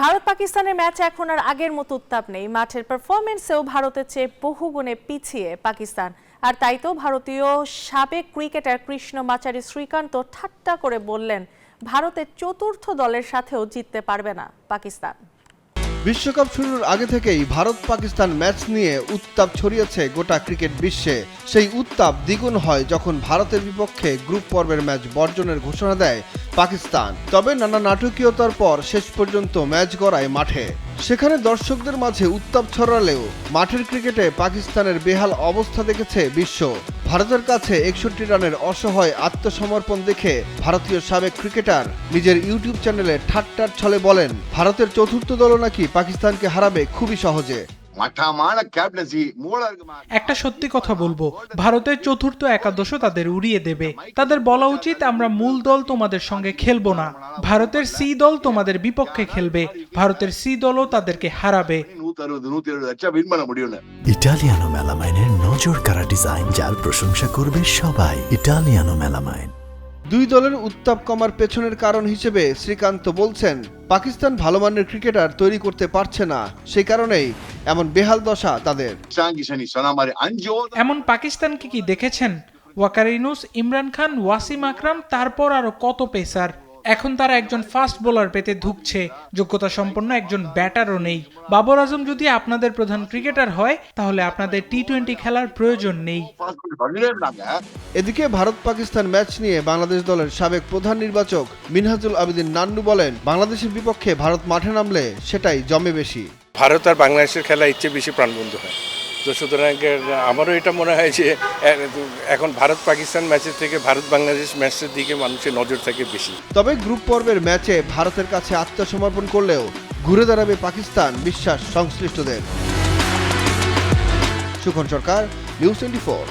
ভারত পাকিস্তানের ম্যাচ এখন আর আগের মতো উত্তাপ নেই। মাঠের পারফরমেন্সেও ভারতের চেয়ে বহুগুণে পিছিয়ে পাকিস্তান। আর তাই তো ভারতীয় সাবেক ক্রিকেটার কৃষ্ণমাচারী শ্রীকান্ত ঠাট্টা করে বললেন, ভারতের চতুর্থ দলের সাথেও জিততে পারবে না পাকিস্তান। বিশ্বকাপ শুরুর আগে থেকেই ভারত পাকিস্তান ম্যাচ নিয়ে উত্তাপ ছড়িয়েছে গোটা ক্রিকেট বিশ্বে। সেই উত্তাপ দ্বিগুণ হয় যখন ভারতের বিপক্ষে গ্রুপ পর্বের ম্যাচ বর্জনের ঘোষণা দেয় পাকিস্তান। তবে নানা নাটকীয়তার পর শেষ পর্যন্ত ম্যাচ গড়ায় মাঠে। সেখানে দর্শকদের মাঝে উত্তাপ ছড়ালেও মাঠের ক্রিকেটে পাকিস্তানের বেহাল অবস্থা দেখেছে বিশ্ব। ভারতের কাছে 61 রানের অসহায় আত্মসমর্পণ দেখে ভারতীয় সাবেক ক্রিকেটার নিজের ইউটিউব চ্যানেলে ঠাট্টার ছলে বলেন, ভারতের চতুর্থ দলও নাকি পাকিস্তানকে হারাবে খুবই সহজে। একটা সত্যি কথা বলবো, ভারতের চতুর্থ একাদশও তাদের উড়িয়ে দেবে। তাদের বলা উচিত, আমরা মূল দল তোমাদের সঙ্গে খেলবো না, ভারতের সি দল তোমাদের বিপক্ষে খেলবে, ভারতের সি দলও তাদেরকে হারাবে। ইটালিয়ানো মেলামাইনের নজর কাড়া ডিজাইন, যার প্রশংসা করবে সবাই। Italiano melamine. দুই দলের উত্তাপ কমার পেছনের কারণ হিসেবে শ্রীকান্ত বলছেন, পাকিস্তান ভালো মানের ক্রিকেটার তৈরি করতে পারছে না, সেই কারণেই এমন বেহাল দশা তাদের। এমন পাকিস্তানকে কি দেখেছেন? ওয়াকার ইউনুস, ইমরান খান, ওয়াসিম আকরাম, তারপর আরো কত পেসার। এখন তারা একজন ফাস্ট বোলার পেতে ধুঁকছে, যোগ্যতা সম্পন্ন একজন ব্যাটারও নেই। বাবর আজম যদি আপনাদের প্রধান ক্রিকেটার হয়, তাহলে আপনাদের টি-20 খেলার প্রয়োজন নেই। এদিকে ভারত পাকিস্তান ম্যাচ নিয়ে বাংলাদেশ দলের সাবেক প্রধান নির্বাচক মিনহাজুল আবেদিন নান্নু বলেন, বাংলাদেশের বিপক্ষে ভারত মাঠে নামলে সেটাই জমে বেশি। ভারত আর বাংলাদেশের খেলা ইচ্ছে বেশি প্রাণবন্ধ হয়, তো সুতরাং আমারও এটা মনে হয় যে এখন ভারত পাকিস্তান ম্যাচের থেকে ভারত বাংলাদেশ ম্যাচের দিকে মানুষের নজর থাকে বেশি। তবে গ্রুপ পর্বের ম্যাচে ভারতের কাছে আত্মসমর্পণ করলেও ঘুরে দাঁড়াবে পাকিস্তান, বিশ্বাস সংশ্লিষ্টদের। সুখন সরকার, নিউজ 24।